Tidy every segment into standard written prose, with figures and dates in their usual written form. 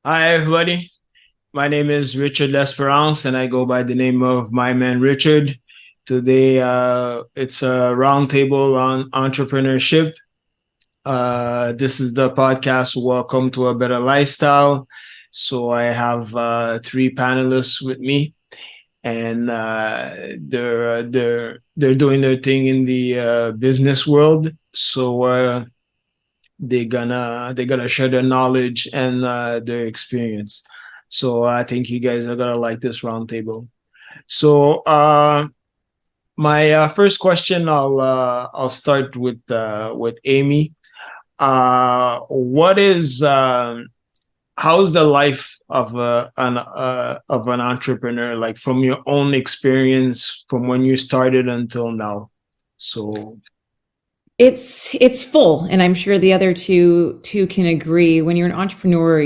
Hi, everybody. My name is Richard L'Esperance, and I go by the name of My Man Richard. Today, it's a roundtable on entrepreneurship. This is the podcast Welcome to a Better Lifestyle. So I have three panelists with me, and they're doing their thing in the business world. So they're gonna share their knowledge and their experience. So I think you guys are gonna like this roundtable. So my first question, I'll start with Amy. What is how's the life of an entrepreneur, like from your own experience, from when you started until now? So It's full, and I'm sure the other two can agree. When you're an entrepreneur,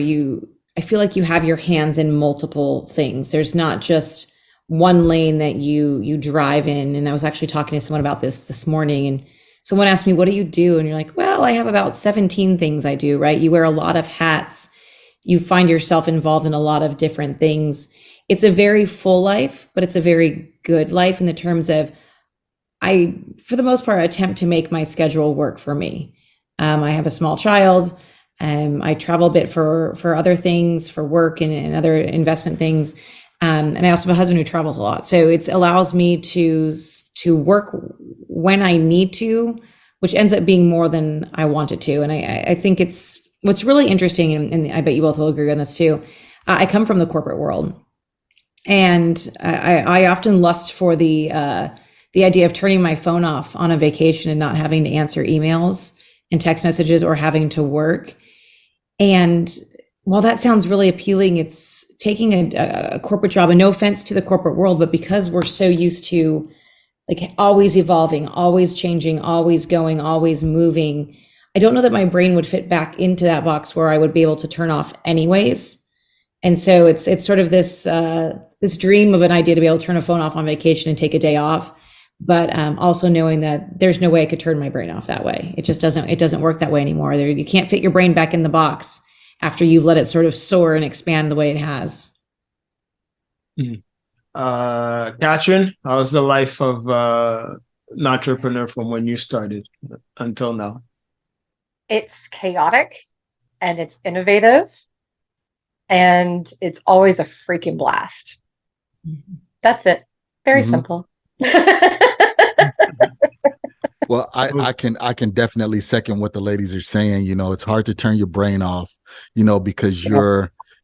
I feel like you have your hands in multiple things. There's not just one lane that you drive in. And I was actually talking to someone about this morning, and someone asked me, "What do you do?" And you're like, "Well, I have about 17 things I do." Right? You wear a lot of hats. You find yourself involved in a lot of different things. It's a very full life, but it's a very good life in the terms of I, for the most part, attempt to make my schedule work for me. I have a small child. I travel a bit for other things, for work and other investment things. And I also have a husband who travels a lot, so it allows me to work when I need to, which ends up being more than I wanted to. And I think it's what's really interesting, and I bet you both will agree on this too. I come from the corporate world, and I often lust for the idea of turning my phone off on a vacation and not having to answer emails and text messages or having to work. And while that sounds really appealing, it's taking a corporate job, and no offense to the corporate world, but because we're so used to like always evolving, always changing, always going, always moving, I don't know that my brain would fit back into that box where I would be able to turn off anyways. And so it's sort of this dream of an idea to be able to turn a phone off on vacation and take a day off, but also knowing that there's no way I could turn my brain off that way. It doesn't work that way anymore. You can't fit your brain back in the box after you've let it sort of soar and expand the way it has. mm. Katherine, how's the life of an entrepreneur from when you started until now? It's chaotic and it's innovative and it's always a freaking blast. That's it. Very hmm simple. Well, I can definitely second what the ladies are saying. It's hard to turn your brain off, because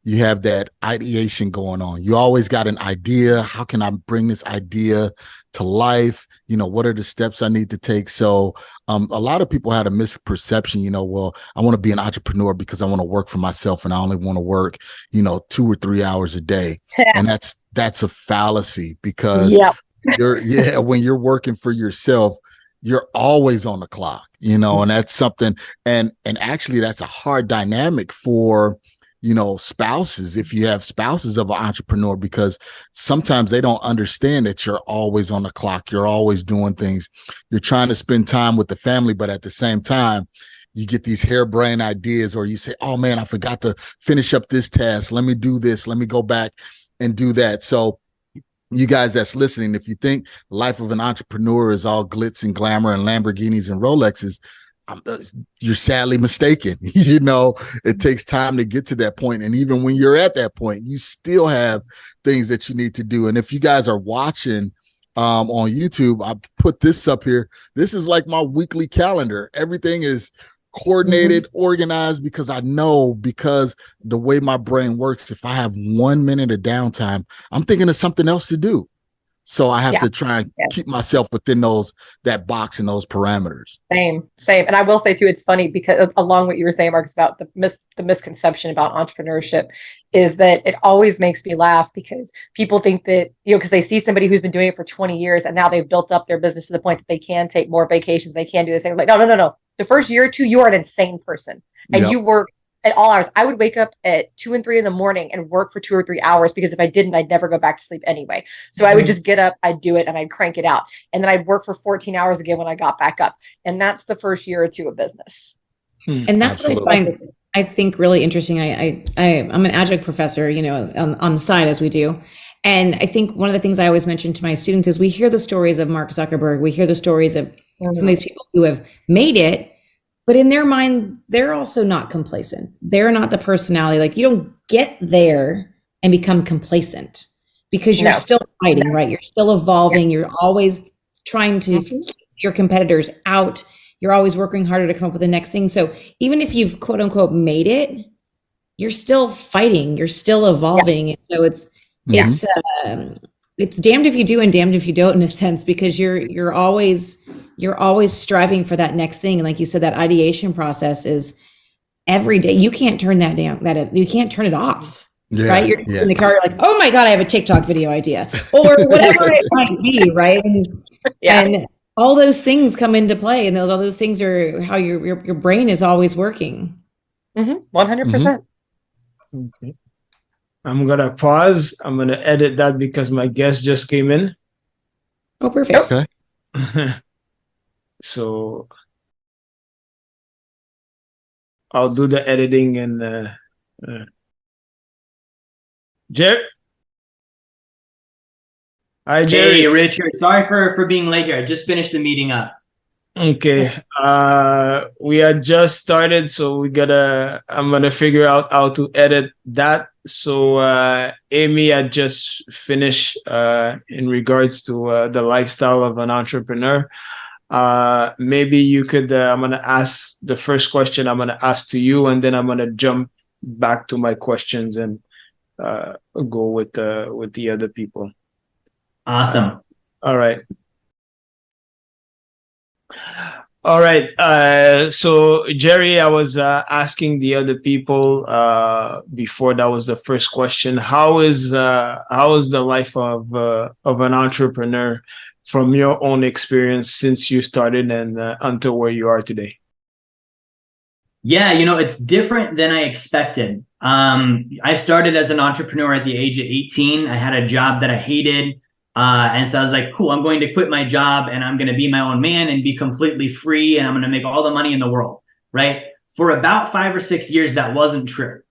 you have that ideation going on. You always got an idea. How can I bring this idea to life? What are the steps I need to take? So a lot of people had a misperception, well, I want to be an entrepreneur because I want to work for myself and I only want to work, 2 or 3 hours a day. And that's a fallacy because Yep. when you're working for yourself, you're always on the clock, and that's something, and actually that's a hard dynamic for, spouses, if you have spouses of an entrepreneur, because sometimes they don't understand that you're always on the clock. You're always doing things. You're trying to spend time with the family, but at the same time, you get these harebrained ideas, or you say, oh man, I forgot to finish up this task. Let me do this. Let me go back and do that. So you guys that's listening, if you think life of an entrepreneur is all glitz and glamour and Lamborghinis and Rolexes, you're sadly mistaken. It takes time to get to that point. And even when you're at that point, you still have things that you need to do. And if you guys are watching on YouTube, I put this up here. This is like my weekly calendar. Everything is coordinated, organized, because I know, because the way my brain works, if I have 1 minute of downtime, I'm thinking of something else to do. So I have to try and keep myself within that box and those parameters. Same. And I will say too, it's funny because along what you were saying, Marcus, about the misconception about entrepreneurship is that it always makes me laugh because people think that, because they see somebody who's been doing it for 20 years and now they've built up their business to the point that they can take more vacations, they can do this thing. Like, no. The first year or two, you are an insane person and Yep. you work at all hours. I would wake up at 2 and 3 in the morning and work for 2 or 3 hours because if I didn't, I'd never go back to sleep anyway. So I would just get up, I'd do it, and I'd crank it out. And then I'd work for 14 hours again when I got back up. And that's the first year or two of business. And that's what I Absolutely. find I think really interesting. I'm an adjunct professor, on the side as we do. And I think one of the things I always mention to my students is we hear the stories of Mark Zuckerberg. We hear the stories of some of these people who have made it, but in their mind, they're also not complacent. They're not the personality. Like you don't get there and become complacent because you're still fighting, right? You're still evolving. You're always trying to keep your competitors out. You're always working harder to come up with the next thing. So even if you've quote unquote made it, you're still fighting. You're still evolving. And so it's damned if you do and damned if you don't in a sense, because you're always striving for that next thing. And like you said, that ideation process is every day. You can't turn that down, you can't turn it off. Right? You're in the car, you're like, oh my God, I have a TikTok video idea or whatever it might be. Right. And all those things come into play, and all those things are how your brain is always working. 100%. Okay. I'm gonna pause. I'm gonna edit that because my guest just came in. Oh, perfect. Okay. So I'll do the editing and Jerry. Hi, Jerry. Hey, Richard. Sorry for being late here. I just finished the meeting up. Okay. We had just started, so I'm gonna figure out how to edit that. So Amy had just finished in regards to the lifestyle of an entrepreneur. Maybe you could I'm gonna ask the first question I'm gonna ask to you, and then I'm gonna jump back to my questions and go with the other people. Awesome. All right. So Jerry, I was asking the other people before that was the first question. How is the life of an entrepreneur from your own experience since you started and until where you are today? Yeah, it's different than I expected. I started as an entrepreneur at the age of 18. I had a job that I hated. And so I was like, cool, I'm going to quit my job and I'm going to be my own man and be completely free. And I'm going to make all the money in the world. Right. For about 5 or 6 years, that wasn't true.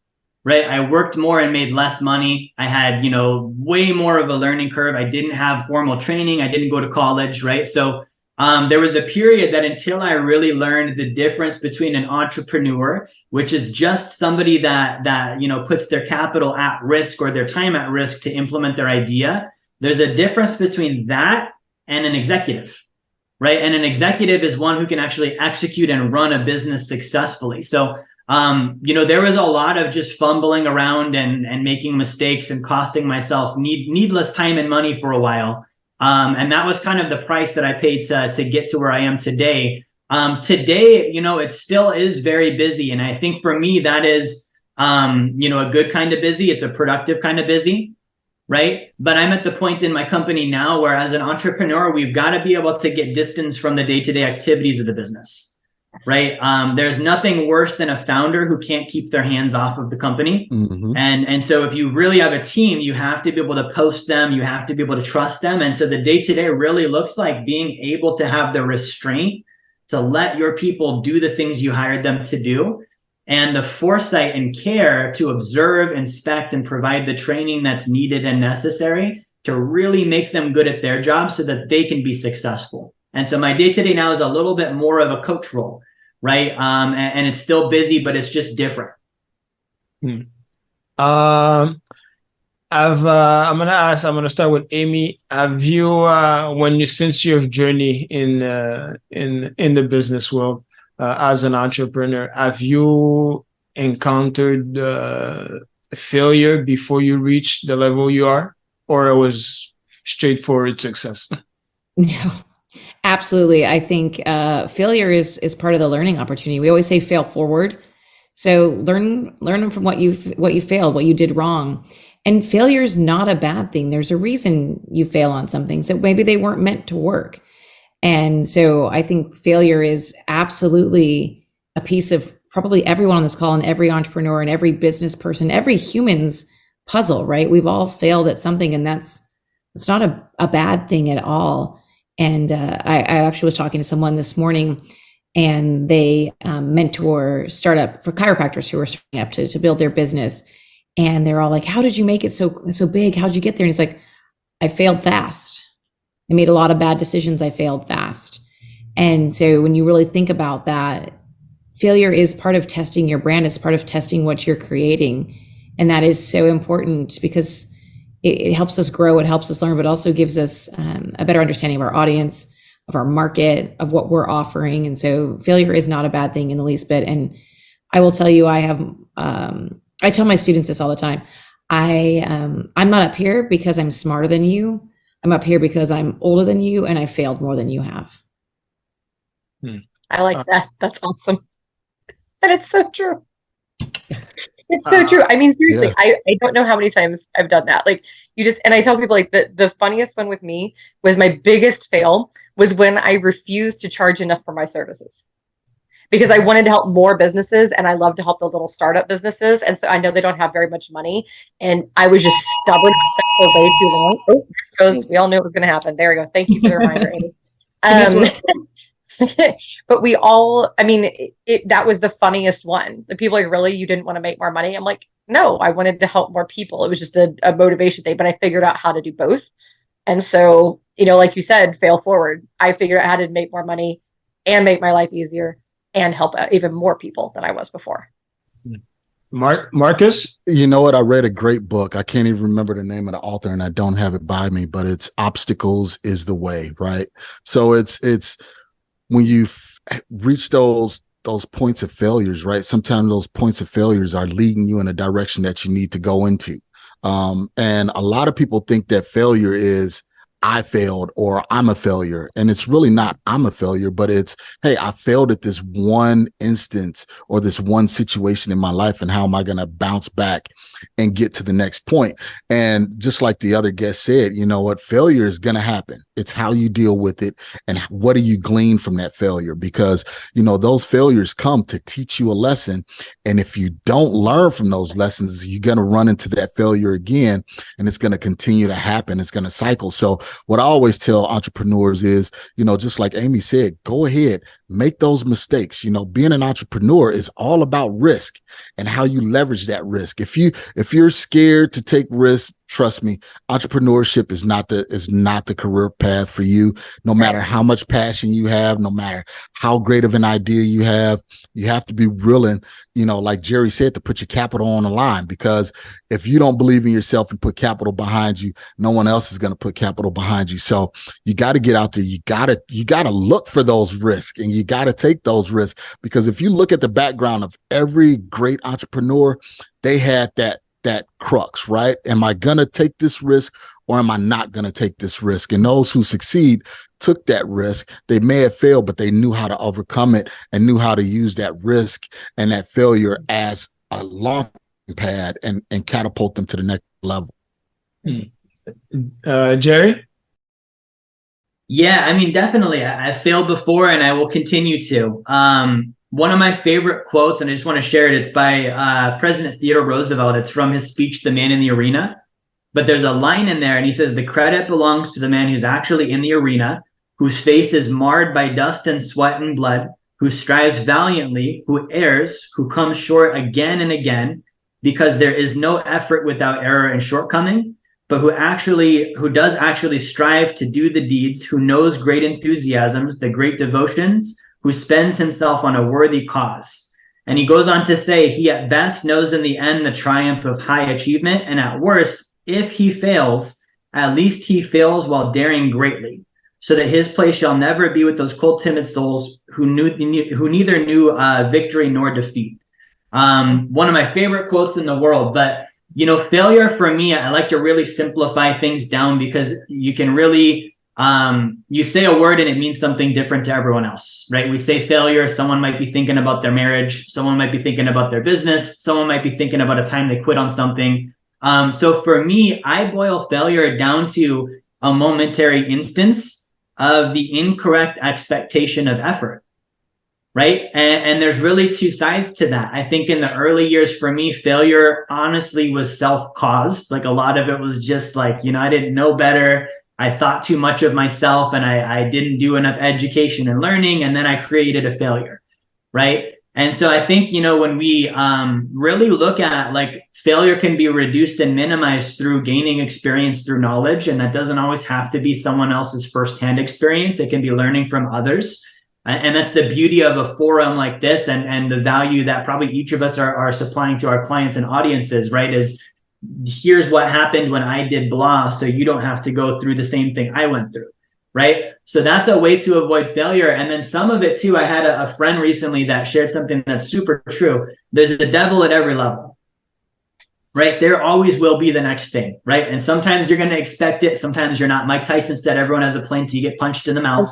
Right. I worked more and made less money. I had, way more of a learning curve. I didn't have formal training. I didn't go to college. Right. So there was a period that until I really learned the difference between an entrepreneur, which is just somebody that puts their capital at risk or their time at risk to implement their idea. There's a difference between that and an executive, right? And an executive is one who can actually execute and run a business successfully. So, there was a lot of just fumbling around and making mistakes and costing myself needless time and money for a while. And that was kind of the price that I paid to get to where I am today. Today, it still is very busy. And I think for me, that is, a good kind of busy. It's a productive kind of busy. Right. But I'm at the point in my company now where as an entrepreneur, we've got to be able to get distance from the day-to-day activities of the business. Right. There's nothing worse than a founder who can't keep their hands off of the company. And so if you really have a team, you have to be able to post them. You have to be able to trust them. And so the day-to-day really looks like being able to have the restraint to let your people do the things you hired them to do, and the foresight and care to observe, inspect, and provide the training that's needed and necessary to really make them good at their job so that they can be successful. And so my day-to-day now is a little bit more of a coach role, right? And it's still busy, but it's just different. I'm gonna start with Amy. Have you since your journey in the business world, as an entrepreneur, have you encountered failure before you reached the level you are, or it was straightforward success? No, absolutely. I think failure is part of the learning opportunity. We always say fail forward. So learn from what you failed, what you did wrong. And failure is not a bad thing. There's a reason you fail on something. So maybe they weren't meant to work. And so I think failure is absolutely a piece of probably everyone on this call and every entrepreneur and every business person, every human's puzzle, right? We've all failed at something, and it's not a bad thing at all. And I actually was talking to someone this morning, and they mentor startup for chiropractors who are starting up to build their business. And they're all like, how did you make it so big? How'd you get there? And he's like, I failed fast. I made a lot of bad decisions. I failed fast. And so when you really think about that, failure is part of testing your brand. It's part of testing what you're creating. And that is so important because it helps us grow. It helps us learn, but also gives us a better understanding of our audience, of our market, of what we're offering. And so failure is not a bad thing in the least bit. And I will tell you, I tell my students this all the time. I'm not up here because I'm smarter than you. I'm up here because I'm older than you and I failed more than you have. I like that. That's awesome. And it's so true. It's so true. I mean, seriously, Yeah. I don't know how many times I've done that. Like and I tell people like the funniest one with me was my biggest fail was when I refused to charge enough for my services. Because I wanted to help more businesses and I love to help the little startup businesses. And so I know they don't have very much money. And I was just stubborn for way too long. Oh, there it goes. We all knew it was going to happen. There we go. Thank you for the reminder, Amy. But we all, I mean, that was the funniest one. The people are like, really, you didn't want to make more money? I'm like, no, I wanted to help more people. It was just a motivation thing, but I figured out how to do both. And so, like you said, fail forward. I figured out how to make more money and make my life easier and help even more people than I was before. Marcus? You know what? I read a great book. I can't even remember the name of the author and I don't have it by me, but it's Obstacles is the Way, right? So it's when you reach those points of failures, right? Sometimes those points of failures are leading you in a direction that you need to go into. And a lot of people think that failure is I failed or I'm a failure. And it's really not I'm a failure, but it's, hey, I failed at this one instance or this one situation in my life. And how am I going to bounce back and get to the next point? And just like the other guest said, you know what? Failure is going to happen. It's how you deal with it. And what do you glean from that failure? Because, those failures come to teach you a lesson. And if you don't learn from those lessons, you're going to run into that failure again. And it's going to continue to happen. It's going to cycle. So what I always tell entrepreneurs is, just like Amy said, go ahead, make those mistakes. Being an entrepreneur is all about risk and how you leverage that risk. If you're scared to take risks, trust me, entrepreneurship is not the career path for you. No matter how much passion you have, no matter how great of an idea you have to be willing, like Jerry said, to put your capital on the line, because if you don't believe in yourself and put capital behind you, no one else is going to put capital behind you. So you got to get out there. You got to look for those risks and you got to take those risks, because if you look at the background of every great entrepreneur, they had that crux, right? Am I going to take this risk or am I not going to take this risk? And those who succeed took that risk. They may have failed, but they knew how to overcome it and knew how to use that risk and that failure as a launch pad and catapult them to the next level. Jerry? Yeah, I mean, definitely. I failed before and I will continue to. One of my favorite quotes, and I just want to share it, it's by President Theodore Roosevelt. It's from his speech, The Man in the Arena. But there's a line in there and he says, the credit belongs to the man who's actually in the arena, whose face is marred by dust and sweat and blood, who strives valiantly, who errs, who comes short again and again, because there is no effort without error and shortcoming, but who does actually strive to do the deeds, who knows great enthusiasms, the great devotions, who spends himself on a worthy cause. And he goes on to say, he at best knows in the end the triumph of high achievement, and at worst, if he fails, at least he fails while daring greatly, so that his place shall never be with those cold, timid souls who neither knew victory nor defeat. One of my favorite quotes in the world. But failure for me, I like to really simplify things down, because you can really you say a word and it means something different to everyone else, right? We say failure, someone might be thinking about their marriage, someone might be thinking about their business, someone might be thinking about a time they quit on something. So for me, I boil failure down to a momentary instance of the incorrect expectation of effort, right? And there's really two sides to that. I think in the early years for me, failure honestly was self-caused. Like a lot of it was just like, I didn't know better. I thought too much of myself and I didn't do enough education and learning. And then I created a failure. Right. And so I think, when we really look at like failure can be reduced and minimized through gaining experience through knowledge. And that doesn't always have to be someone else's firsthand experience. It can be learning from others. And that's the beauty of a forum like this and the value that probably each of us are supplying to our clients and audiences, right? Is here's what happened when I did blah, so you don't have to go through the same thing I went through. Right. So that's a way to avoid failure. And then some of it too, I had a friend recently that shared something that's super true. There's a devil at every level. Right. There always will be the next thing. Right. And sometimes you're going to expect it. Sometimes you're not. Mike Tyson said everyone has a plan till you get punched in the mouth.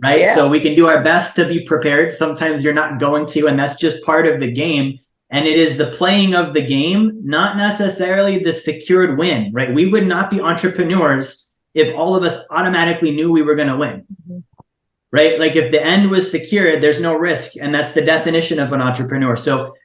Right. Yeah. So we can do our best to be prepared. Sometimes you're not going to. And that's just part of the game. And it is the playing of the game, not necessarily the secured win. Right. We would not be entrepreneurs if all of us automatically knew we were going to win, right? Like if the end was secure, there's no risk. And that's the definition of an entrepreneur. So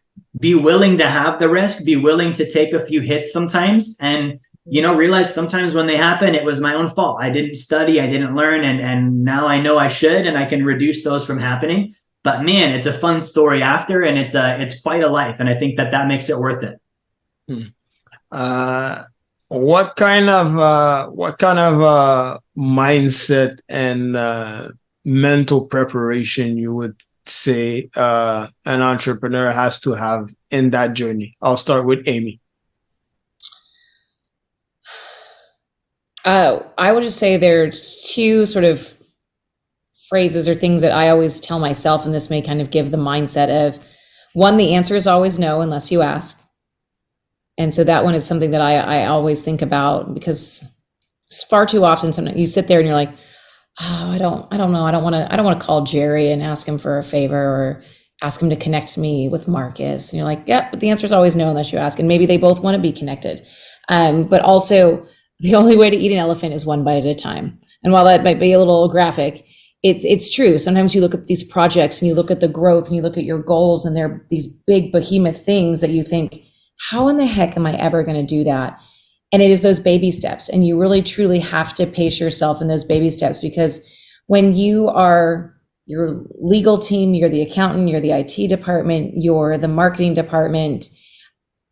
be willing to have the risk, be willing to take a few hits sometimes. And, realize sometimes when they happen, it was my own fault. I didn't study, I didn't learn. And now I know I should, and I can reduce those from happening. But man, it's a fun story after, and it's quite a life. And I think that makes it worth it. What kind of mindset and mental preparation you would say an entrepreneur has to have in that journey? I'll start with Amy. I would just say there's two sort of phrases or things that I always tell myself, and this may kind of give the mindset of, one, the answer is always no unless you ask. And so that one is something that I always think about, because far too often, sometimes you sit there and you're like, oh, I don't know. I don't want to call Jerry and ask him for a favor or ask him to connect me with Marcus. And you're like, yeah, but the answer is always no unless you ask. And maybe they both want to be connected. But also the only way to eat an elephant is one bite at a time. And while that might be a little graphic, it's true. Sometimes you look at these projects and you look at the growth and you look at your goals, and they're these big behemoth things that you think, how in the heck am I ever going to do that? And it is those baby steps. And you really, truly have to pace yourself in those baby steps, because when you are your legal team, you're the accountant, you're the IT department, you're the marketing department,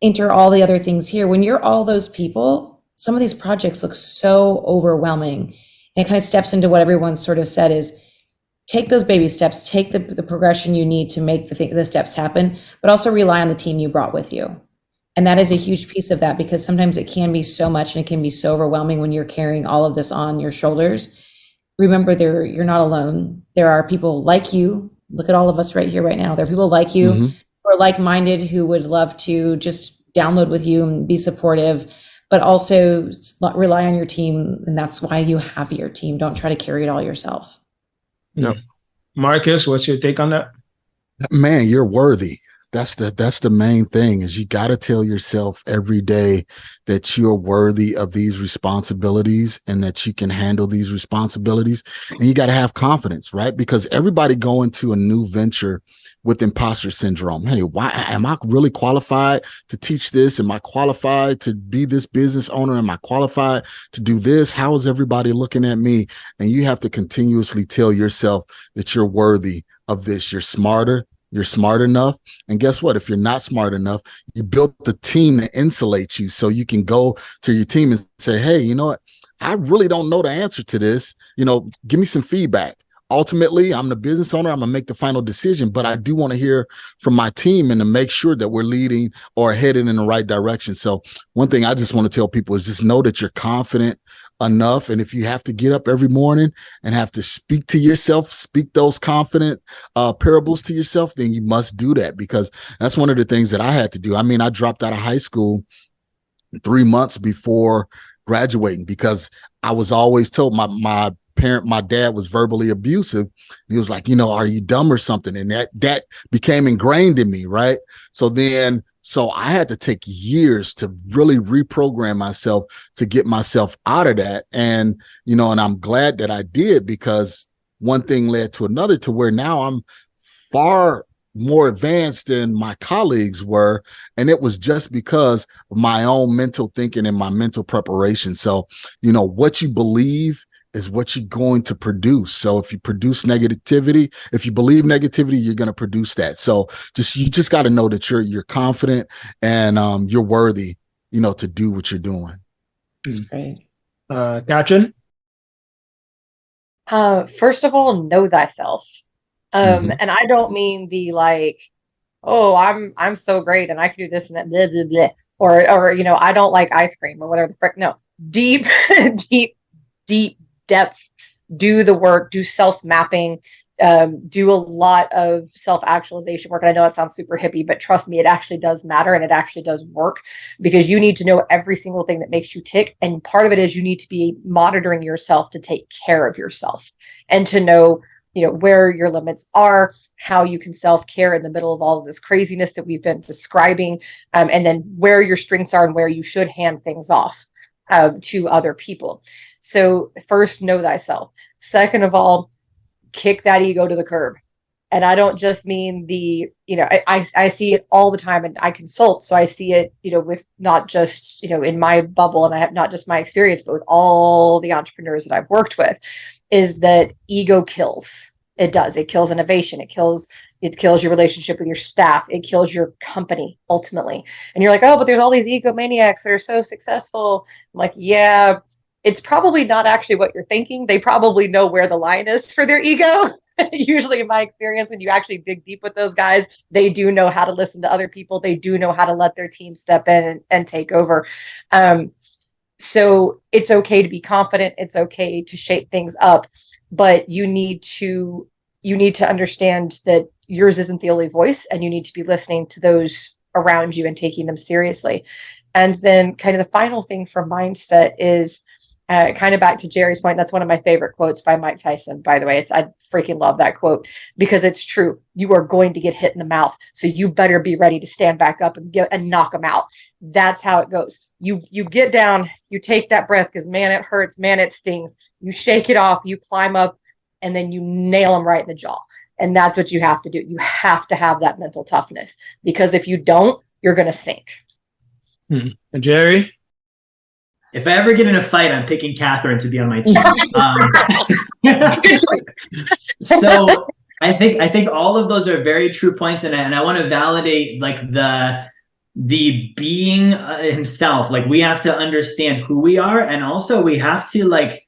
enter all the other things here. When you're all those people, some of these projects look so overwhelming. And it kind of steps into what everyone sort of said is, take those baby steps, take the progression you need to make the steps happen, but also rely on the team you brought with you. And that is a huge piece of that, because sometimes it can be so much and it can be so overwhelming when you're carrying all of this on your shoulders. Remember, you're not alone. There are people like you. Look at all of us right here, right now. There are people like you who are like-minded, who would love to just download with you and be supportive, but also rely on your team. And that's why you have your team. Don't try to carry it all yourself. No. Marcus, what's your take on that? Man, you're worthy. That's the main thing, is you got to tell yourself every day that you're worthy of these responsibilities and that you can handle these responsibilities. And you got to have confidence, right? Because everybody going to a new venture with imposter syndrome. Hey, why am I really qualified to teach this? Am I qualified to be this business owner? Am I qualified to do this? How is everybody looking at me? And you have to continuously tell yourself that you're worthy of this. You're smarter. You're smart enough. And guess what? If you're not smart enough, you built the team to insulate you, so you can go to your team and say, hey, you know what? I really don't know the answer to this. Give me some feedback. Ultimately, I'm the business owner. I'm going to make the final decision, but I do want to hear from my team and to make sure that we're leading or headed in the right direction. So one thing I just want to tell people is just know that you're confident enough. And if you have to get up every morning and have to speak to yourself, speak those confident parables to yourself, then you must do that, because that's one of the things that I had to do. I mean, I dropped out of high school 3 months before graduating because I was always told my dad was verbally abusive. He was like, are you dumb or something? And that became ingrained in me. Right. So I had to take years to really reprogram myself to get myself out of that. And, and I'm glad that I did, because one thing led to another, to where now I'm far more advanced than my colleagues were. And it was just because of my own mental thinking and my mental preparation. So, what you believe is what you're going to produce. So if you produce negativity, if you believe negativity, you're going to produce that. So you just got to know that you're confident and you're worthy, to do what you're doing. That's great. Katherine? First of all, know thyself. And I don't mean the like, oh, I'm so great and I can do this and that, blah, blah, blah. Or I don't like ice cream or whatever the frick. No, deep, deep depth. Do the work, do self-mapping, do a lot of self-actualization work. And I know it sounds super hippie, but trust me, it actually does matter and it actually does work, because you need to know every single thing that makes you tick. And part of it is you need to be monitoring yourself to take care of yourself and to know, where your limits are, how you can self-care in the middle of all of this craziness that we've been describing, and then where your strengths are and where you should hand things off to other people. So first, know thyself. Second of all, kick that ego to the curb. And I don't just mean I see it all the time, and I consult. So I see it, with not just, in my bubble, and I have not just my experience, but with all the entrepreneurs that I've worked with, is that ego kills. It does. It kills innovation. It kills your relationship with your staff. It kills your company ultimately. And you're like, oh, but there's all these egomaniacs that are so successful. I'm like, yeah, it's probably not actually what you're thinking. They probably know where the line is for their ego. Usually in my experience, when you actually dig deep with those guys, they do know how to listen to other people. They do know how to let their team step in and take over. So it's okay to be confident. It's okay to shake things up, but you need to understand that yours isn't the only voice, and you need to be listening to those around you and taking them seriously. And then kind of the final thing for mindset is kind of back to Jerry's point. That's one of my favorite quotes by Mike Tyson, by the way. I freaking love that quote, because it's true. You are going to get hit in the mouth. So you better be ready to stand back up and knock them out. That's how it goes. You get down, you take that breath, because man, it hurts, man, it stings. You shake it off, you climb up, and then you nail them right in the jaw. And that's what you have to do. You have to have that mental toughness, because if you don't, you're going to sink. And Jerry? If I ever get in a fight, I'm picking Katherine to be on my team. So I think all of those are very true points, and I want to validate like the being himself. Like, we have to understand who we are, and also we have to like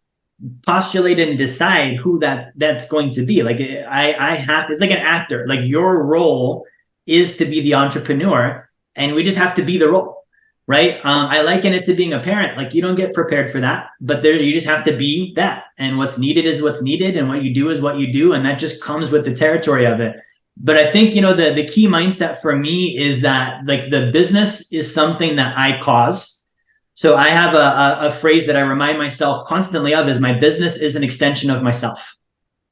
postulate and decide who that's going to be. Like it's like an actor. Like, your role is to be the entrepreneur, and we just have to be the role. Right. I liken it to being a parent. Like, you don't get prepared for that, but you just have to be that. And what's needed is what's needed, and what you do is what you do. And that just comes with the territory of it. But I think, the key mindset for me is that like the business is something that I cause. So I have a phrase that I remind myself constantly of, is my business is an extension of myself,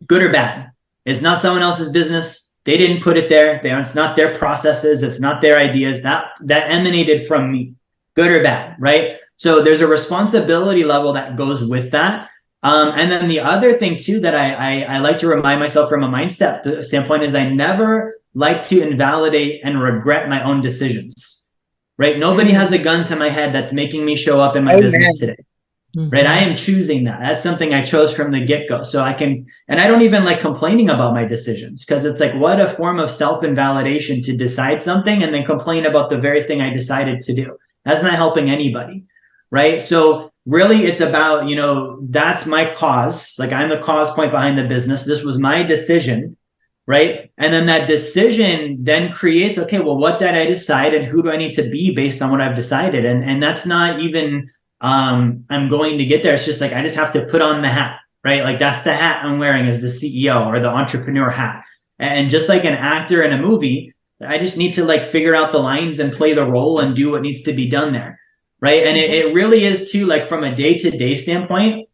good or bad. It's not someone else's business. They didn't put it there. It's not their processes. It's not their ideas. That emanated from me. Good or bad, right? So there's a responsibility level that goes with that. And then the other thing too that I like to remind myself from a mindset standpoint is I never like to invalidate and regret my own decisions, right? Nobody has a gun to my head that's making me show up in my business today, right? I am choosing that. That's something I chose from the get-go. So I don't even like complaining about my decisions, because it's like, what a form of self-invalidation to decide something and then complain about the very thing I decided to do. That's not helping anybody, right? So really it's about, that's my cause. Like, I'm the cause point behind the business. This was my decision, right? And then that decision then creates, okay, well, what did I decide, and who do I need to be based on what I've decided? And that's not even, I'm going to get there. It's just like, I just have to put on the hat, right? Like, that's the hat I'm wearing as the CEO or the entrepreneur hat. And just like an actor in a movie, I just need to like figure out the lines and play the role and do what needs to be done there, right? And it really is too, like, from a day-to-day standpoint,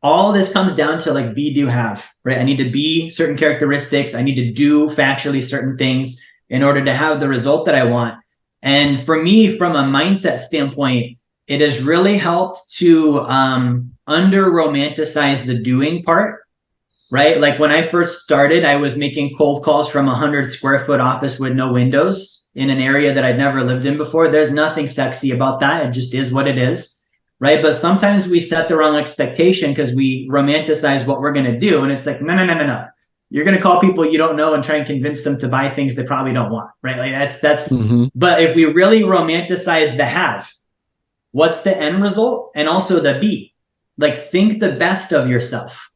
all this comes down to like be, do, have, right? I need to be certain characteristics. I need to do factually certain things in order to have the result that I want. And for me, from a mindset standpoint, it has really helped to under romanticize the doing part. Right? Like, when I first started, I was making cold calls from a 100 square foot office with no windows in an area that I'd never lived in before. There's nothing sexy about that. It just is what it is. right? But sometimes we set the wrong expectation because we romanticize what we're going to do. And it's like, no. You're going to call people you don't know and try and convince them to buy things they probably don't want, right? Like that's, but if we really romanticize the have, what's the end result? And also the be, like, think the best of yourself,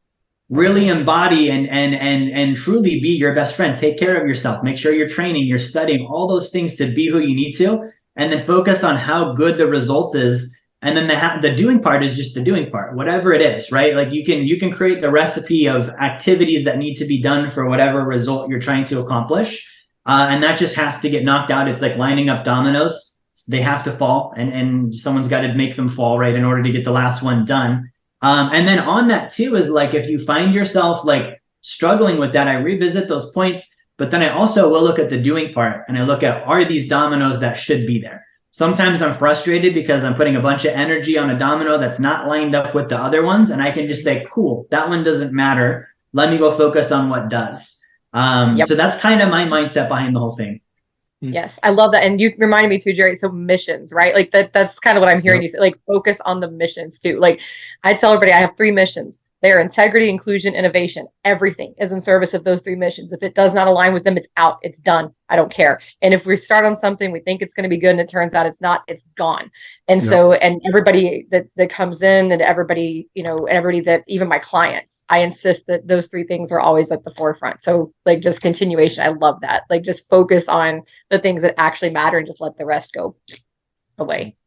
really embody and truly be your best friend. Take care of yourself, make sure you're training, you're studying, all those things to be who you need to, and then focus on how good the result is. And then the doing part is just the doing part, whatever it is, right? Like you can create the recipe of activities that need to be done for whatever result you're trying to accomplish. And that just has to get knocked out. It's like lining up dominoes. They have to fall, and someone's got to make them fall, right, in order to get the last one done. And then on that too is like, if you find yourself like struggling with that, I revisit those points, but then I also will look at the doing part, and I look at, are these dominoes that should be there? Sometimes I'm frustrated because I'm putting a bunch of energy on a domino that's not lined up with the other ones. And I can just say, cool, that one doesn't matter. Let me go focus on what does. So that's kind of my mindset behind the whole thing. Yes, I love that. And you reminded me too, Jerry. So missions, right? Like that's kind of what I'm hearing you say, like focus on the missions too. Like I tell everybody I have 3 missions. They are integrity, inclusion, innovation. Everything is in service of those 3 missions. If it does not align with them, it's out, it's done. I don't care. And if we start on something, we think it's going to be good and it turns out it's not, it's gone. And so, and everybody that comes in, and everybody, everybody that, even my clients, I insist that those 3 things are always at the forefront. So like just continuation. I love that. Like just focus on the things that actually matter and just let the rest go away.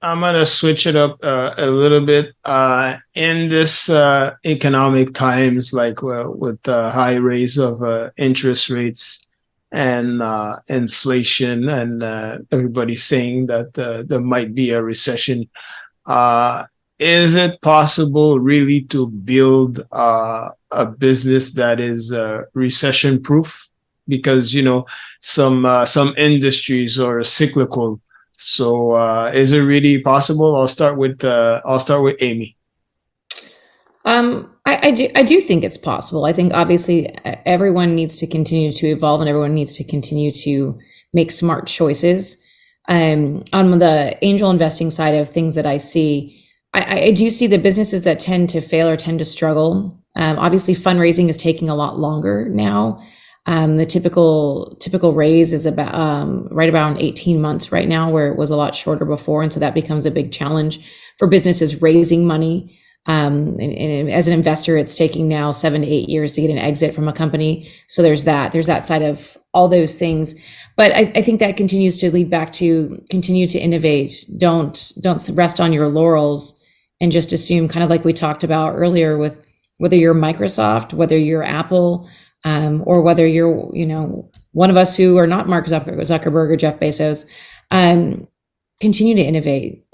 I'm going to switch it up a little bit. In this economic times, like with the high rates of interest rates and inflation, and everybody saying that there might be a recession, is it possible really to build a business that is recession proof? Because, some industries are cyclical. So is it really possible? I'll start with Amy. I do think it's possible. I think obviously everyone needs to continue to evolve, and everyone needs to continue to make smart choices. On the angel investing side of things that I see, I do see the businesses that tend to fail or tend to struggle. Obviously fundraising is taking a lot longer now. The typical raise is about right about 18 months right now, where it was a lot shorter before. And so that becomes a big challenge for businesses raising money. And as an investor, it's taking now 7 to 8 years to get an exit from a company. So there's that side of all those things. But I think that continues to lead back to continue to innovate. Don't rest on your laurels and just assume, kind of like we talked about earlier, with whether you're Microsoft, whether you're Apple, or whether you're, one of us who are not Mark Zuckerberg or Jeff Bezos. Continue to innovate,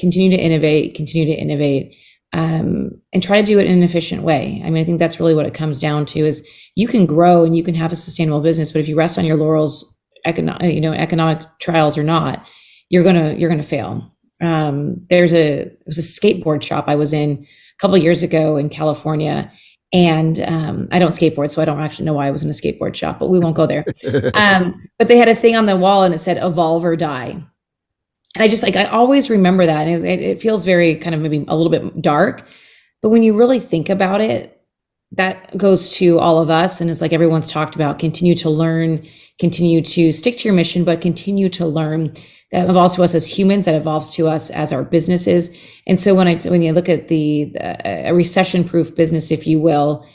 and try to do it in an efficient way. I mean, I think that's really what it comes down to, is you can grow and you can have a sustainable business, but if you rest on your laurels, economic trials or not, you're gonna fail. There was a skateboard shop I was in a couple of years ago in California. And I don't skateboard, so I don't actually know why I was in a skateboard shop, but we won't go there. But they had a thing on the wall and it said "Evolve or Die." And I always remember that. And it feels very kind of maybe a little bit dark, but when you really think about it, that goes to all of us. And it's like everyone's talked about, continue to learn, continue to stick to your mission, but continue to learn. That evolves to us as humans, that evolves to us as our businesses. And so when you look at a recession-proof business, if you will,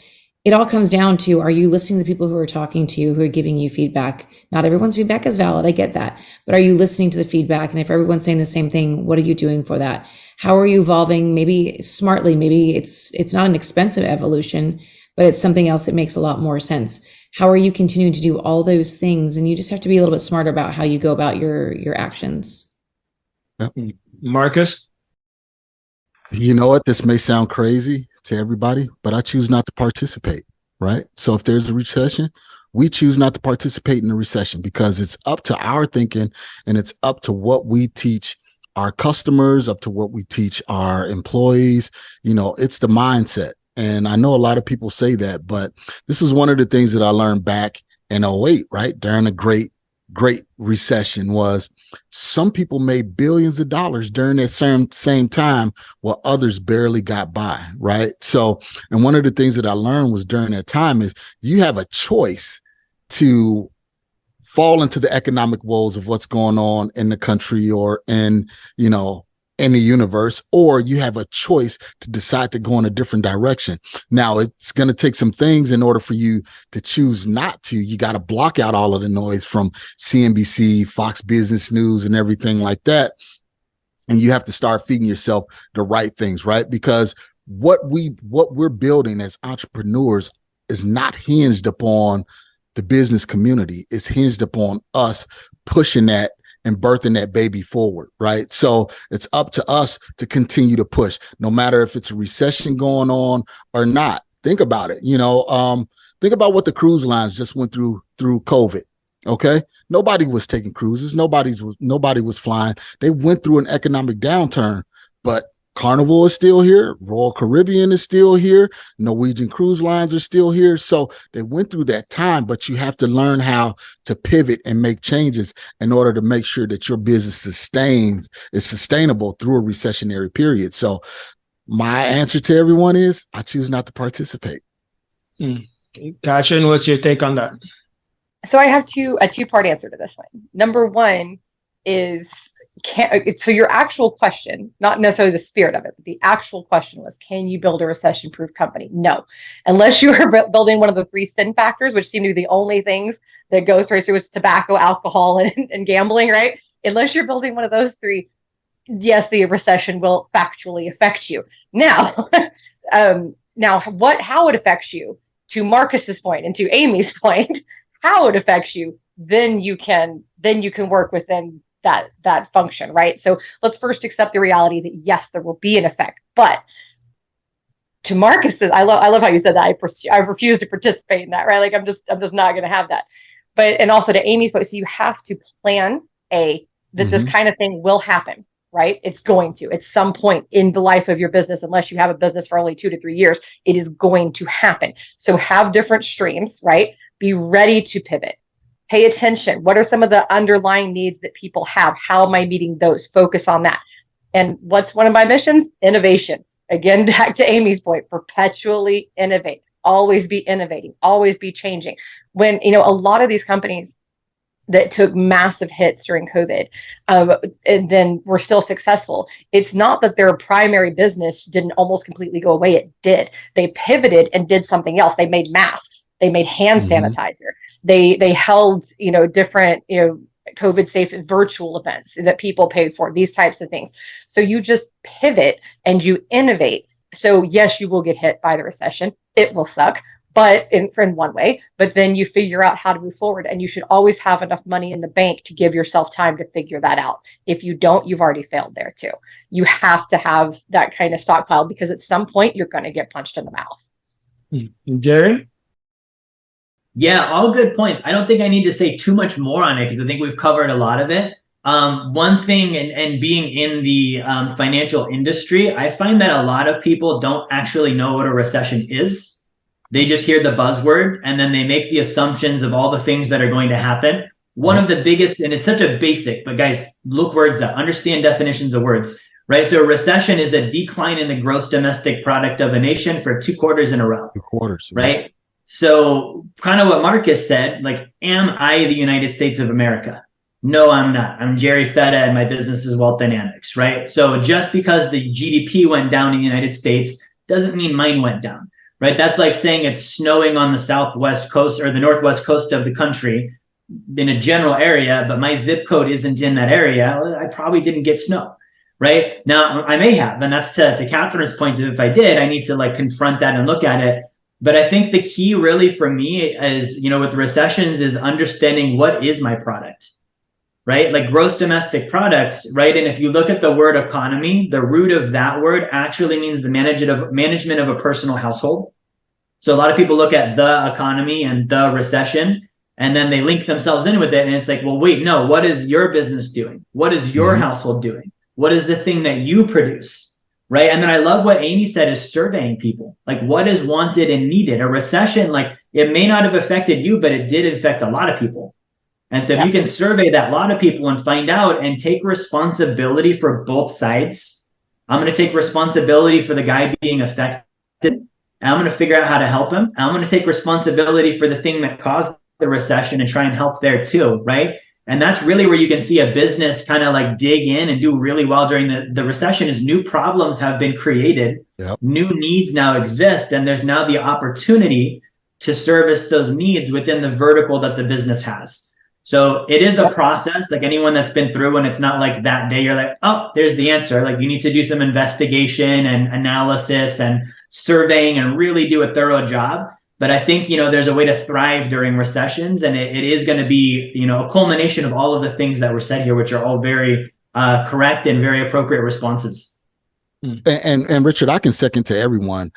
it all comes down to, are you listening to the people who are talking to you, who are giving you feedback? Not everyone's feedback is valid, I get that. But are you listening to the feedback? And if everyone's saying the same thing, what are you doing for that? How are you evolving? Maybe smartly, maybe it's not an expensive evolution, but it's something else that makes a lot more sense. How are you continuing to do all those things? And you just have to be a little bit smarter about how you go about your actions. Marcus? You know what? This may sound crazy to everybody, but I choose not to participate, right? So if there's a recession, we choose not to participate in the recession, because it's up to our thinking, and it's up to what we teach our customers, up to what we teach our employees. It's the mindset. And I know a lot of people say that, but this was one of the things that I learned back in 2008, right? During the great Great Recession was some people made billions of dollars during that same time while others barely got by, right? So, and one of the things that I learned was during that time is you have a choice to fall into the economic woes of what's going on in the country or in, in the universe, or you have a choice to decide to go in a different direction. Now, it's going to take some things in order for you to choose not to. You got to block out all of the noise from CNBC, Fox Business News, and everything like that. And you have to start feeding yourself the right things, right? Because what we're building as entrepreneurs is not hinged upon the business community. It's hinged upon us pushing that and birthing that baby forward, right? So it's up to us to continue to push, no matter if it's a recession going on or not. Think about it. Think about what the cruise lines just went through COVID. Okay, nobody was taking cruises. Nobody was flying. They went through an economic downturn, but Carnival is still here. Royal Caribbean is still here. Norwegian Cruise Lines are still here. So they went through that time, but you have to learn how to pivot and make changes in order to make sure that your business is sustainable through a recessionary period. So my answer to everyone is I choose not to participate. Katherine, what's your take on that? So I have a two-part answer to this one. Number one is, so your actual question, not necessarily the spirit of it, but the actual question was, can you build a recession-proof company? No, unless you are building one of the 3 sin factors, which seem to be the only things that go through, so it's tobacco, alcohol, and gambling, right? Unless you're building one of those 3, yes, the recession will factually affect you. Now, how it affects you, to Marcus's point and to Amy's point, how it affects you, then you can work within that function, right? So let's first accept the reality that yes, there will be an effect. But to Marcus's, I love how you said that. I refuse to participate in that, right? Like I'm just not going to have that. But and also to Amy's point, so you have to plan that this kind of thing will happen, right? It's going to at some point in the life of your business, unless you have a business for only 2 to 3 years, it is going to happen. So have different streams, right? Be ready to pivot. Pay attention. What are some of the underlying needs that people have? How am I meeting those? Focus on that. And what's one of my missions? Innovation. Again, back to Amy's point, perpetually innovate. Always be innovating. Always be changing. When, a lot of these companies that took massive hits during COVID and then were still successful, it's not that their primary business didn't almost completely go away. It did. They pivoted and did something else. They made masks. They made hand sanitizer. They held, different, COVID safe virtual events that people paid for, these types of things. So you just pivot and you innovate. So yes, you will get hit by the recession. It will suck, but in one way, but then you figure out how to move forward, and you should always have enough money in the bank to give yourself time to figure that out. If you don't, you've already failed there too. You have to have that kind of stockpile, because at some point you're going to get punched in the mouth. Jerry? Yeah, all good points. I don't think I need to say too much more on it because I think we've covered a lot of it. One thing, and being in the financial industry, I find that a lot of people don't actually know what a recession is. They just hear the buzzword and then they make the assumptions of all the things that are going to happen. One of the biggest, and it's such a basic, but guys, look words up, understand definitions of words, right? So a recession is a decline in the gross domestic product of a nation for 2 quarters in a row. 2 quarters, right? So kind of what Marcus said, like, am I the United States of America? No, I'm not. I'm Jerry Fetta and my business is Wealth Dynamics, right? So just because the GDP went down in the United States doesn't mean mine went down, right? That's like saying it's snowing on the southwest coast or the northwest coast of the country in a general area, but my zip code isn't in that area. I probably didn't get snow, right? Now I may have, and that's to Katherine's point. If I did, I need to like confront that and look at it. But I think the key really for me is, with recessions is understanding what is my product, right? Like gross domestic product, right? And if you look at the word economy, the root of that word actually means the management of a personal household. So a lot of people look at the economy and the recession, and then they link themselves in with it. And it's like, well, wait, no, what is your business doing? What is your household doing? What is the thing that you produce? Right. And then I love what Amy said is surveying people, like what is wanted and needed. A recession, like it may not have affected you, but it did affect a lot of people. And so if you can survey that lot of people and find out and take responsibility for both sides, I'm going to take responsibility for the guy being affected. And I'm going to figure out how to help him. I'm going to take responsibility for the thing that caused the recession and try and help there too, right? And that's really where you can see a business kind of like dig in and do really well during the recession is new problems have been created. Yep. New needs now exist. And there's now the opportunity to service those needs within the vertical that the business has. So it is a process, like anyone that's been through, and it's not like that day you're like, oh, there's the answer. Like you need to do some investigation and analysis and surveying and really do a thorough job. But I think, there's a way to thrive during recessions, and it is going to be, a culmination of all of the things that were said here, which are all very correct and very appropriate responses. And Richard, I can second to everyone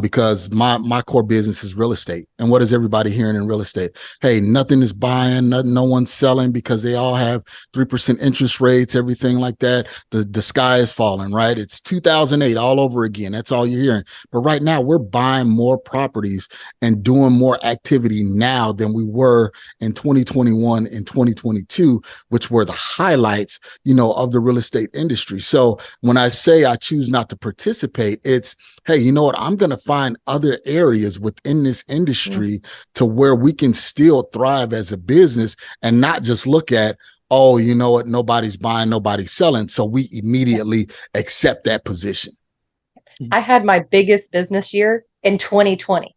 because my core business is real estate. And what is everybody hearing in real estate? Hey, nothing is buying, no one's selling because they all have 3% interest rates, everything like that. The sky is falling, right? It's 2008 all over again. That's all you're hearing. But right now we're buying more properties and doing more activity now than we were in 2021 and 2022, which were the highlights, of the real estate industry. So when I say I choose not to participate, it's, hey, you know what? I'm going to find other areas within this industry to where we can still thrive as a business and not just look at, oh, you know what? Nobody's buying, nobody's selling. So we immediately accept that position. I had my biggest business year in 2020.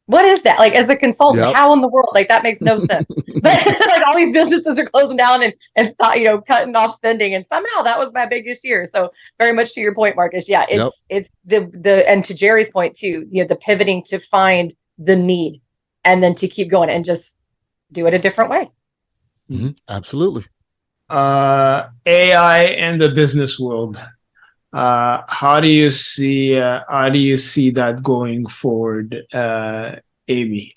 What is that? Like as a consultant, how in the world? Like that makes no sense. But like all these businesses are closing down and stop, cutting off spending. And somehow that was my biggest year. So very much to your point, Marcus. Yeah, it's the and to Jerry's point too, the pivoting to find the need and then to keep going and just do it a different way. Mm-hmm. Absolutely. AI in the business world. How do you see that going forward, Amy?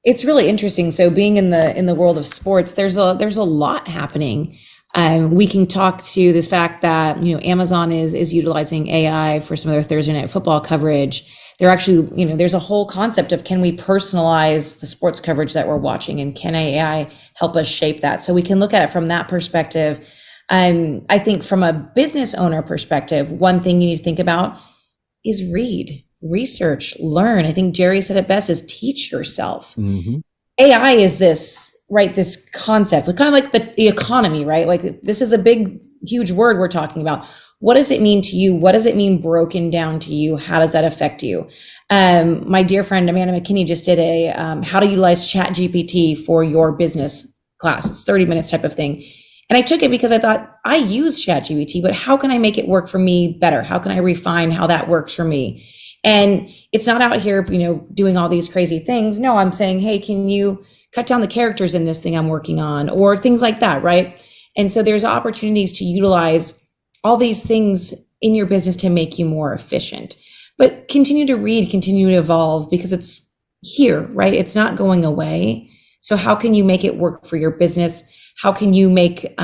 It's really interesting. So being in the world of sports, there's a lot happening. We can talk to this fact that Amazon is utilizing AI for some of their Thursday night football coverage. They're actually there's a whole concept of, can we personalize the sports coverage that we're watching, and can AI help us shape that? So we can look at it from that perspective. I think from a business owner perspective, one thing you need to think about is read, research, learn. I think Jerry said it best, is teach yourself. Mm-hmm. AI is this concept, kind of like the economy, right? Like this is a big, huge word we're talking about. What does it mean to you? What does it mean broken down to you? How does that affect you? My dear friend, Amanda McKinney, just did a how to utilize ChatGPT for your business class. It's 30 minutes type of thing. And I took it because I thought, I use ChatGPT, but how can I make it work for me better? How can I refine how that works for me? And it's not out here, doing all these crazy things. No, I'm saying, hey, can you cut down the characters in this thing I'm working on, or things like that, right? And so there's opportunities to utilize all these things in your business to make you more efficient. But continue to read, continue to evolve, because it's here, right? It's not going away. So how can you make it work for your business? How can you make,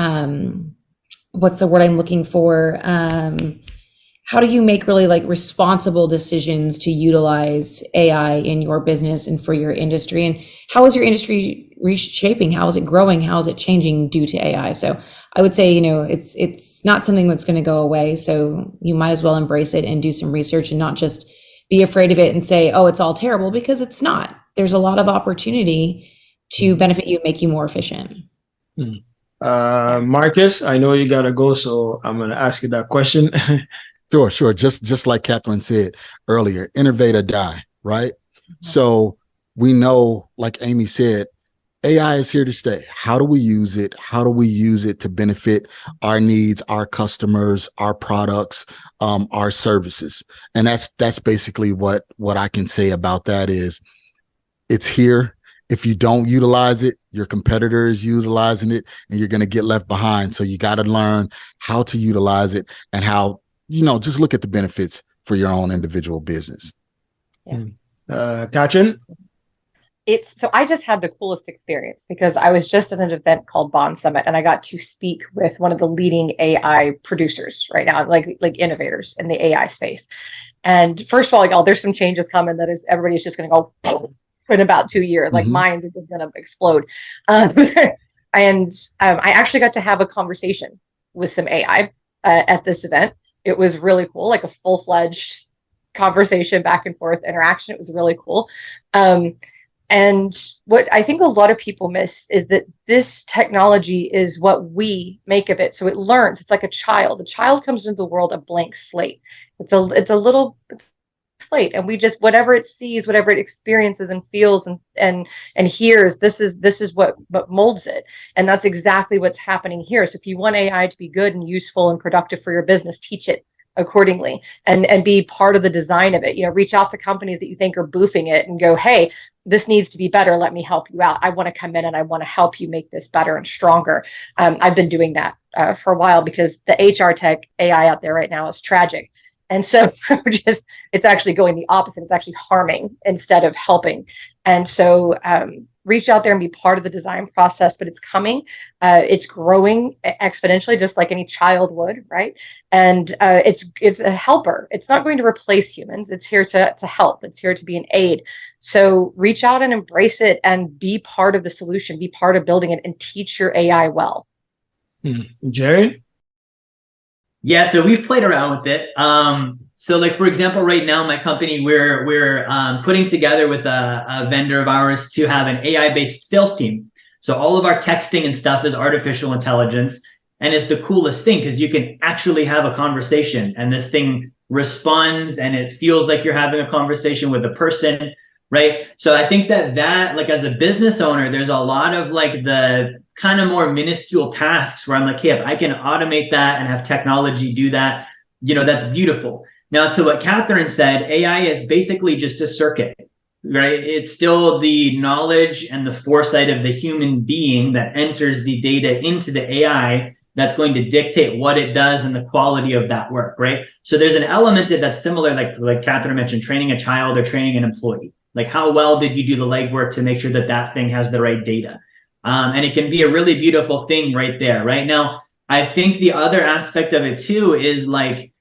what's the word I'm looking for? How do you make really responsible decisions to utilize AI in your business and for your industry? And how is your industry reshaping? How is it growing? How is it changing due to AI? So I would say, it's not something that's going to go away. So you might as well embrace it and do some research and not just be afraid of it and say, oh, it's all terrible, because it's not. There's a lot of opportunity to benefit you and make you more efficient. Marcus, I know you gotta go, so I'm gonna ask you that question. Sure. Just like Katherine said earlier, innovate or die, right? Mm-hmm. So we know, like Amy said, AI is here to stay. How do we use it? How do we use it to benefit our needs, our customers, our products, our services? And that's basically what I can say about that is, it's here. If you don't utilize it, your competitor is utilizing it, and you're going to get left behind. So you got to learn how to utilize it and how, just look at the benefits for your own individual business. Yeah. Katherine? So I just had the coolest experience because I was just at an event called Bond Summit, and I got to speak with one of the leading AI producers right now, like innovators in the AI space. And first of all, there's some changes coming that everybody's just going to go, in about 2 years. Like minds are just going to explode. And I actually got to have a conversation with some AI at this event. It was really cool, like a full-fledged conversation, back and forth interaction. It was really cool. And what I think a lot of people miss is that this technology is what we make of it. So it learns. It's like a child. A child comes into the world a blank slate. It's a little slate, and we just, whatever it sees, whatever it experiences and feels and hears, this is what molds it. And that's exactly what's happening here. So if you want AI to be good and useful and productive for your business, teach it accordingly and be part of the design of it. Reach out to companies that you think are boofing it and go, hey, this needs to be better. Let me help you out. I want to come in and I want to help you make this better and stronger. I've been doing that for a while, because the HR tech AI out there right now is tragic. And so it's actually going the opposite. It's actually harming instead of helping. And so reach out there and be part of the design process, but it's coming. It's growing exponentially, just like any child would, right? And it's a helper. It's not going to replace humans. It's here to help. It's here to be an aid. So reach out and embrace it and be part of the solution, be part of building it, and teach your AI well. Jerry? Yeah, so we've played around with it. So like, for example, right now, my company, we're putting together with a vendor of ours to have an AI-based sales team. So all of our texting and stuff is artificial intelligence. And it's the coolest thing, because you can actually have a conversation and this thing responds and it feels like you're having a conversation with a person, right? So I think that like, as a business owner, there's a lot of like the kind of more minuscule tasks where I'm like, hey, if I can automate that and have technology do that, that's beautiful. Now, to what Katherine said, AI is basically just a circuit, right? It's still the knowledge and the foresight of the human being that enters the data into the AI that's going to dictate what it does and the quality of that work, right? So there's an element that's similar, like Katherine mentioned, training a child or training an employee. Like, how well did you do the legwork to make sure that thing has the right data? And it can be a really beautiful thing right there. Right now, I think the other aspect of it too is like,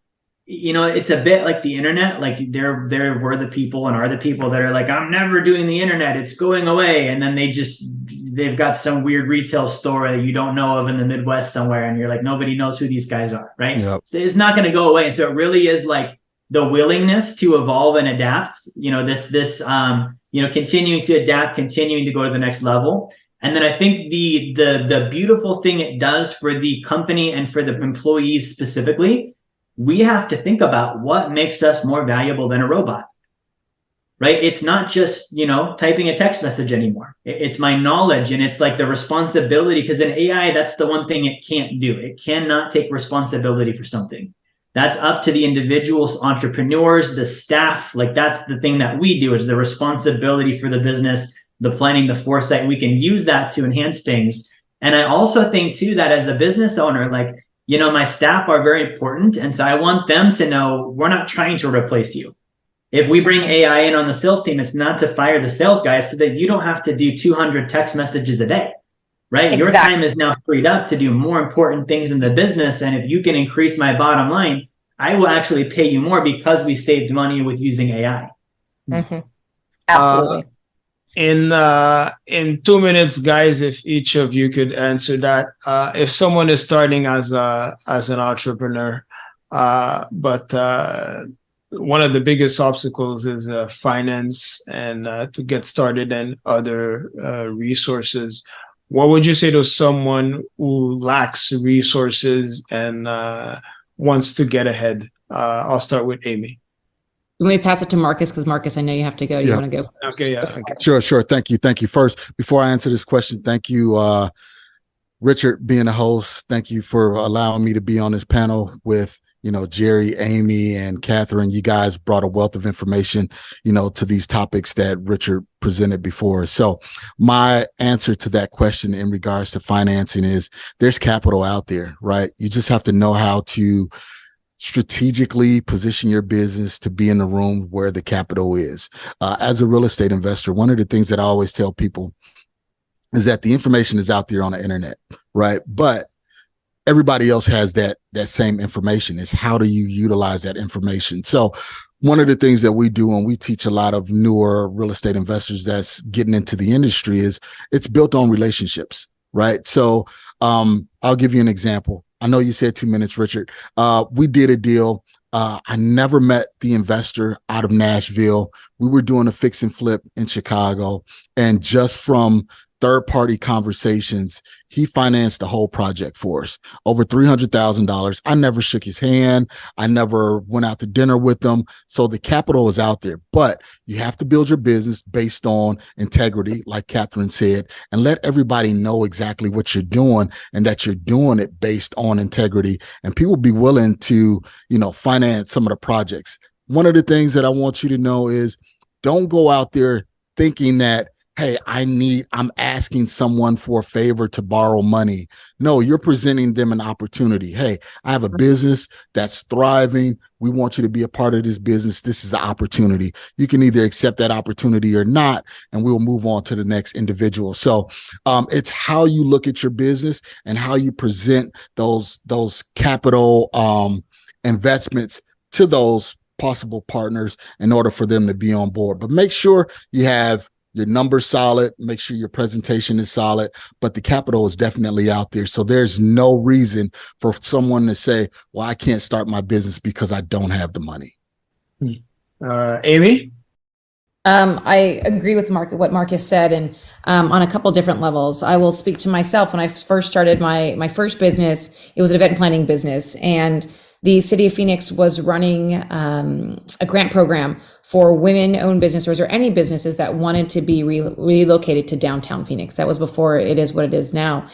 it's a bit like the internet. Like there were the people and are the people that are like, I'm never doing the internet, it's going away. And then they've got some weird retail store that you don't know of in the Midwest somewhere. And you're like, nobody knows who these guys are, right? Yep. So it's not going to go away. And so it really is like the willingness to evolve and adapt, continuing to adapt, continuing to go to the next level. And then I think the beautiful thing it does for the company and for the employees specifically, we have to think about what makes us more valuable than a robot, right? It's not just, typing a text message anymore. It's my knowledge, and it's like the responsibility, because in AI, that's the one thing it can't do. It cannot take responsibility for something. That's up to the individuals, entrepreneurs, the staff. Like, that's the thing that we do, is the responsibility for the business, the planning, the foresight. We can use that to enhance things. And I also think too, that as a business owner, like, my staff are very important. And so I want them to know we're not trying to replace you. If we bring AI in on the sales team, it's not to fire the sales guy, so that you don't have to do 200 text messages a day, right? Exactly. Your time is now freed up to do more important things in the business. And if you can increase my bottom line, I will actually pay you more, because we saved money with using AI. Mm-hmm. Absolutely. In 2 minutes, guys, if each of you could answer that. If someone is starting as an entrepreneur, but one of the biggest obstacles is finance and to get started, and other resources, what would you say to someone who lacks resources and wants to get ahead? I'll start with Amy. Let me pass it to Marcus, because Marcus, I know you have to go. Do you want to go? Okay, yeah. Okay. Sure. Thank you. First, before I answer this question, thank you, Richard, being a host. Thank you for allowing me to be on this panel with, Jerry, Amy, and Katherine. You guys brought a wealth of information, to these topics that Richard presented before. So my answer to that question in regards to financing is, there's capital out there, right? You just have to know how to strategically position your business to be in the room where the capital is. As a real estate investor, one of the things that I always tell people is that the information is out there on the internet, right? But everybody else has that same information. It's how do you utilize that information? So one of the things that we do, and we teach a lot of newer real estate investors that's getting into the industry, is it's built on relationships, right? So I'll give you an example. I know you said 2 minutes, Richard. We did a deal. I never met the investor out of Nashville. We were doing a fix and flip in Chicago, and just from third-party conversations, he financed the whole project for us, over $300,000. I never shook his hand. I never went out to dinner with him. So the capital is out there, but you have to build your business based on integrity, like Katherine said, and let everybody know exactly what you're doing and that you're doing it based on integrity. And people be willing to, finance some of the projects. One of the things that I want you to know is don't go out there thinking that, hey, I'm asking someone for a favor to borrow money. No, you're presenting them an opportunity. Hey, I have a business that's thriving. We want you to be a part of this business. This is the opportunity. You can either accept that opportunity or not, and we'll move on to the next individual. So it's how you look at your business and how you present those capital investments to those possible partners in order for them to be on board. But make sure you have your numbers solid, make sure your presentation is solid, but the capital is definitely out there. So there's no reason for someone to say, well, I can't start my business because I don't have the money. Amy? I agree with what Marcus said, and on a couple different levels. I will speak to myself. When I first started my first business, it was an event planning business, and the city of Phoenix was running a grant program for women-owned businesses or any businesses that wanted to be relocated to downtown Phoenix. That was before it is what it is now.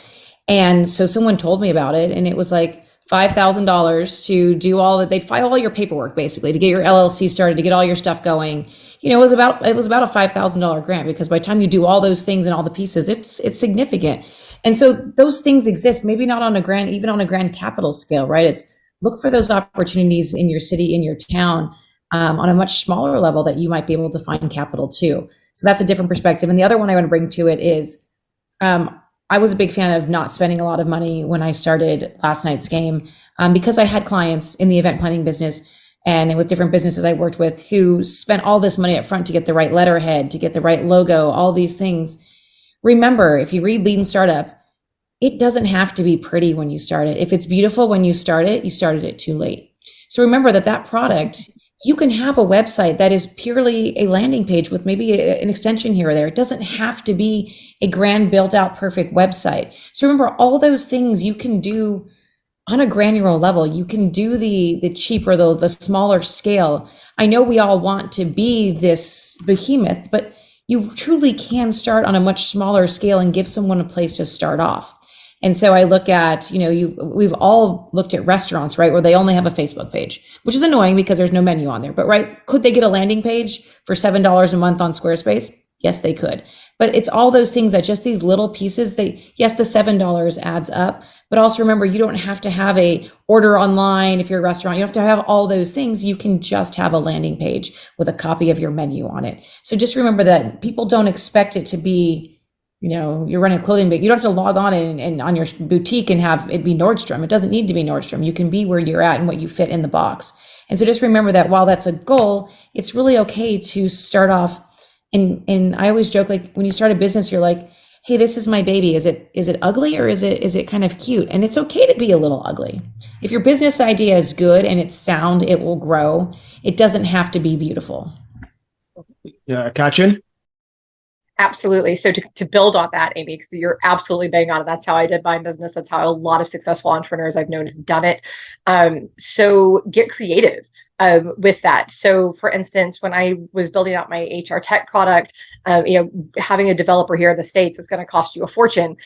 And so someone told me about it, and it was like $5,000 to do all that. They'd file all your paperwork basically to get your LLC started, to get all your stuff going. It was about a $5,000 grant, because by the time you do all those things and all the pieces, it's significant. And so those things exist, maybe not on a grand capital scale, right? It's look for those opportunities in your city, in your town, on a much smaller level that you might be able to find capital too. So that's a different perspective. And the other one I want to bring to it is, I was a big fan of not spending a lot of money when I started last night's game, because I had clients in the event planning business and with different businesses I worked with who spent all this money up front to get the right letterhead, to get the right logo, all these things. Remember, if you read Lead and Startup, it doesn't have to be pretty when you start it. If it's beautiful when you started it too late. So remember that product, you can have a website that is purely a landing page with maybe an extension here or there. It doesn't have to be a grand built out perfect website. So remember, all those things you can do on a granular level. You can do the cheaper, the smaller scale. I know we all want to be this behemoth, but you truly can start on a much smaller scale and give someone a place to start off. And so I look at, we've all looked at restaurants, right, where they only have a Facebook page, which is annoying because there's no menu on there. But right, could they get a landing page for $7 a month on Squarespace? Yes, they could. But it's all those things that just these little pieces, yes, the $7 adds up. But also remember, you don't have to have a order online if you're a restaurant. You don't have to have all those things. You can just have a landing page with a copy of your menu on it. So just remember that people don't expect it to be, you're running a clothing bag. You don't have to log on and on your boutique and have it be Nordstrom. It doesn't need to be Nordstrom. You can be where you're at and what you fit in the box. And so just remember that while that's a goal, it's really okay to start off. And I always joke, like when you start a business, you're like, hey, this is my baby. Is it ugly or is it kind of cute? And it's okay to be a little ugly. If your business idea is good and it's sound, it will grow. It doesn't have to be beautiful. Yeah, Katherine? Absolutely. So to build on that, Amy, because you're absolutely bang on it. That's how I did my business. That's how a lot of successful entrepreneurs I've known have done it. So get creative with that. So for instance, when I was building out my HR tech product, having a developer here in the States is going to cost you a fortune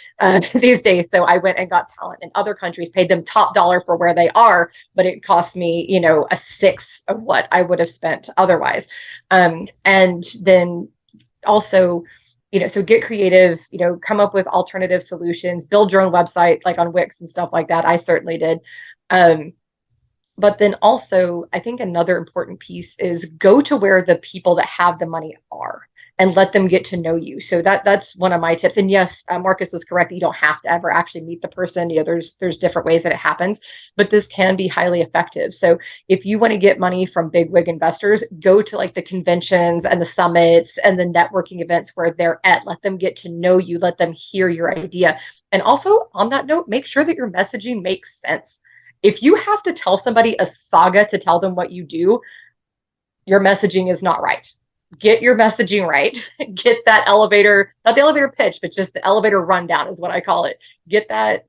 these days. So I went and got talent in other countries, paid them top dollar for where they are, but it cost me, a sixth of what I would have spent otherwise. And then also, so get creative, come up with alternative solutions, build your own website, like on Wix and stuff like that. I certainly did. But then also, I think another important piece is go to where the people that have the money are. and let them get to know you. So that's one of my tips. And yes, Marcus was correct. You don't have to ever actually meet the person. There's different ways that it happens, but this can be highly effective. So if you want to get money from big wig investors, go to like the conventions and the summits and the networking events where they're at. Let them get to know you. Let them hear your idea. And also on that note, make sure that your messaging makes sense. If you have to tell somebody a saga to tell them what you do, your messaging is not right. Get your messaging right. Get that elevator, not the elevator pitch, but just the elevator rundown is what I call it. Get that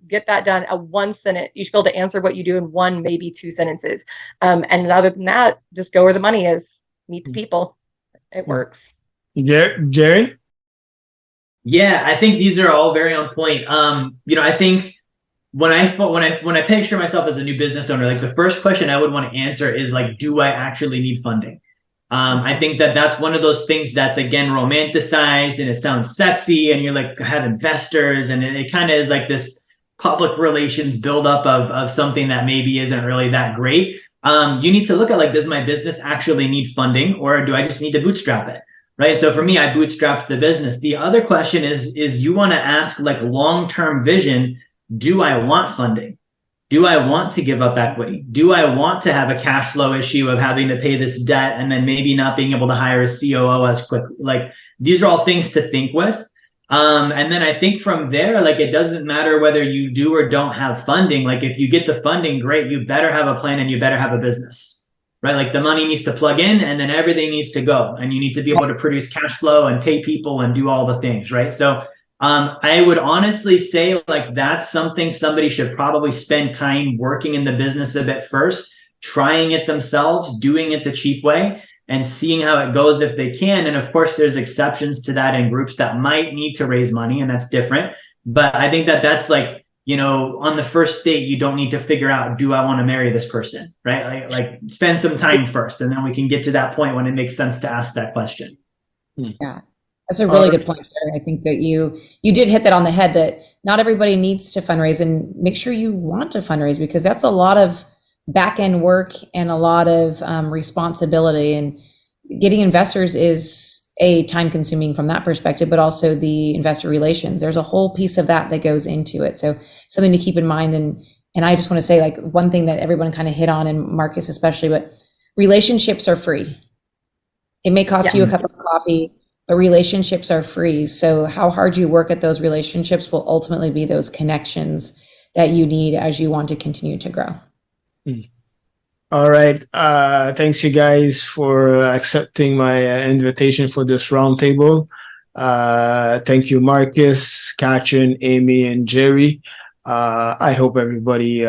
done. A one sentence. You should be able to answer what you do in one, maybe two sentences. And other than that, just go where the money is. Meet the people. It works. Jerry? Yeah, I think these are all very on point. I think when I picture myself as a new business owner, like the first question I would want to answer is like, do I actually need funding? I think that's one of those things that's, again, romanticized and it sounds sexy and you're like, have investors, and it kind of is like this public relations buildup of something that maybe isn't really that great. You need to look at like, does my business actually need funding, or do I just need to bootstrap it? Right. So for me, I bootstrapped the business. The other question is you want to ask like long-term vision. Do I want funding? Do I want to give up equity? Do I want to have a cash flow issue of having to pay this debt and then maybe not being able to hire a COO as quickly? Like, these are all things to think with. And then I think from there, like, it doesn't matter whether you do or don't have funding. Like, if you get the funding, great, you better have a plan and you better have a business, right? Like, the money needs to plug in and then everything needs to go, and you need to be able to produce cash flow and pay people and do all the things, right? So I would honestly say like that's something somebody should probably spend time working in the business a bit first, trying it themselves, doing it the cheap way, and seeing how it goes if they can. And of course, there's exceptions to that in groups that might need to raise money, and that's different. But I think that's like, on the first date, you don't need to figure out, do I want to marry this person, right? Like spend some time first, and then we can get to that point when it makes sense to ask that question. Yeah. That's a really good point, Jerry. I think that you did hit that on the head, that not everybody needs to fundraise, and make sure you want to fundraise, because that's a lot of back end work and a lot of responsibility. And getting investors is time consuming from that perspective, but also the investor relations. There's a whole piece of that goes into it. So something to keep in mind. And I just want to say, like, one thing that everyone kind of hit on, and Marcus especially, but relationships are free. It may cost you a cup of coffee, but relationships are free. So how hard you work at those relationships will ultimately be those connections that you need as you want to continue to grow. All right. Thanks, you guys, for accepting my invitation for this roundtable. Thank you, Marcus, Katherine, Amy, and Jerry. I hope everybody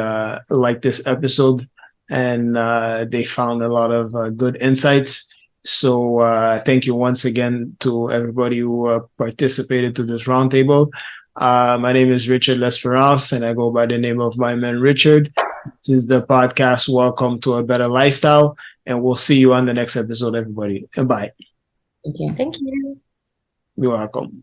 liked this episode and they found a lot of good insights. So thank you once again to everybody who participated to this roundtable. My name is Richard L'Esperance, and I go by the name of my man Richard. This is the podcast Welcome to a Better Lifestyle, and we'll see you on the next episode, everybody. And bye. Thank you. Thank you. You're welcome.